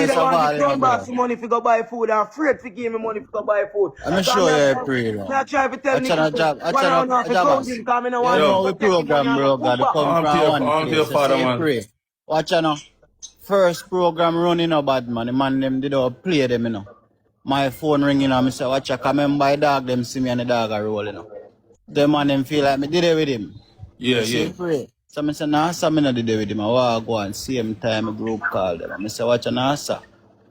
did want the crown boss money to go buy food. I'm afraid to give me money to go buy food. I'm sure you're pretty. I try to tell me. I know we program, bro. Gotta come from one place. Pray. Watch out now. First program running a bad man. The man them did not play them, you know. My phone ringing and I say, watch out, come and buy dog, them see me and the dog are rolling, you know. The man them feel like me did it with him. Yeah, yeah. Pray. So I say, nah, so I did it with him. I walk go same time a group call them. I say, watch out, nah, sir.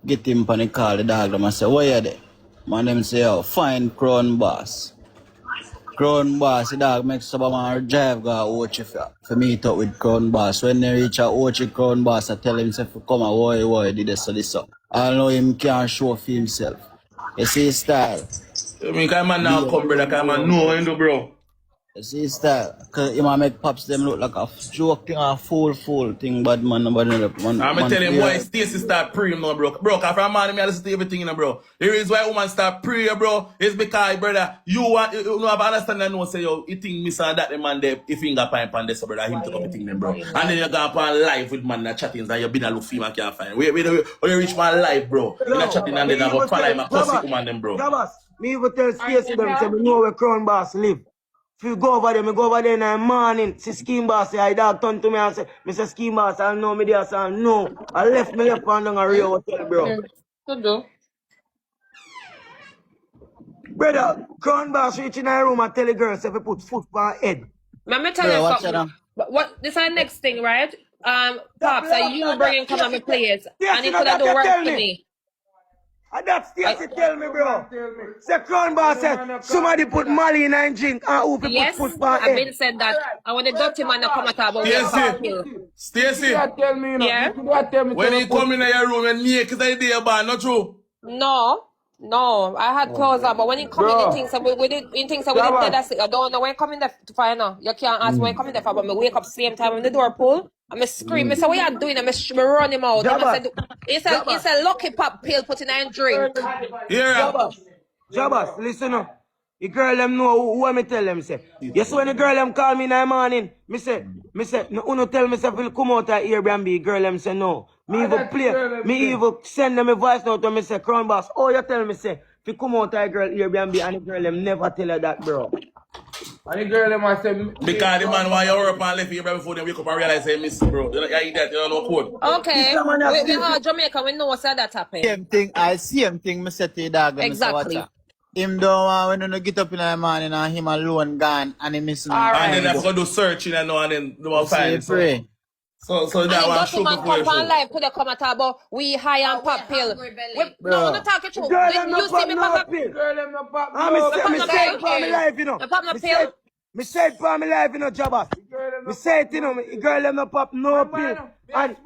Get him on the call, the dog them. I say, where you there? Man them say, oh, find Crown Boss. Crown Boss, the dog makes some man drive go Ochi for meet up with Crown Boss. When they reach out Ochi Crown Boss, I tell him say come on, why did this up. I know him can't show for himself. You see his style. I mean, can man now come, brother, can man know you know, bro. You see his style. Cause he might make pops them look like a joke thing, a fool thing, bad man. I'm telling him why Stacy start praying now, bro. Bro, cause from man, I listen to everything, you know, bro. The reason why woman start praying, bro, is because, brother, you know, have understand and know, say, yo, you think miss and that the man there, if finger pipe and this, brother, him to come thing, bro. And then you go up on live with man, chattings, and you been a look film and can't find. Where you reach my live, bro. You're chatting and then I go follow him and cuss it, woman, them, bro. Jabass, me even tell Stacy them, say, me know where Crown Boss live. If you go over there, me go over there in the morning, see Scheme Boss, I dog turn to me and say, Mr. Scheme Boss, I know me there, so no. I left on down a real hotel, bro. Good though. Brother, Crown Boss reach in the room and tell the girls if you put foot on her head. Let me tell you something. What this is our next thing, right? Pops, are you bringing come on my players? And it could have do work for me. And that's Stacy tell me, bro. Say Crown Boss said somebody put Molly in and drink and who people yes, put for I've been said that. I want the dirty man to come at about Stacy, tell me, you know. yeah? When he come in your room and naked is the idea about, not true? No, I had clothes on, but when he come in, he thinks that we did that's it. I don't know when he come in there to find out. You can't ask when he come in there for, but me wake up same time when the door pull. I'm scream. I say, what you doing? I'm run him out. It's a lucky pop pill put in a drink. Yeah. Jabass, listen up. The girl them know who me tell them say. Yes, when the girl them call me in the morning, me say, no uno tell me say will come out of Airbnb. Girl them say no. Me even play, me even send them a voice note to me say, Crown Boss, oh you tell me say, if you come out of girl Airbnb and the girl them never tell her that, bro. And the girl them I say because the man while you're up and left you before they wake up and realize they miss bro. You eat that, you don't know code. Okay. We are Jamaica, we know what's that happen. Same thing, me say to the dog. Exactly. Him don't want when you get up in the morning and him alone gone and he missing. And then I go do searching and then do find. So that one show man come on live could come and talk about we high and pop pill. No, I'm not talking true. You see me pop a pill. girl them no pop. Me say it for me life, you know. Pop no pill. Me say it for me life, you know, Jabass. Me say it, you know, the girl them no pop no pill. And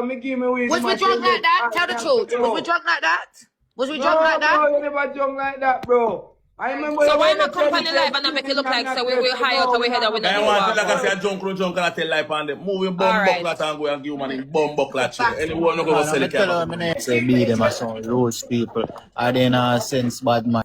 me give me weed. Was we drunk like that? Tell the truth. Was we drunk like that? Was we drunk like that? No, you never drunk like that, bro. I remember. So why not come on the live and make it look like so we high out of we head and we not I want to like I say a junk and I tell life on them. Moving bomb buckler and go and give man in bomb buckler. Anyone not go sell the camera. Say be them as some loose people. Are they not sense bad man?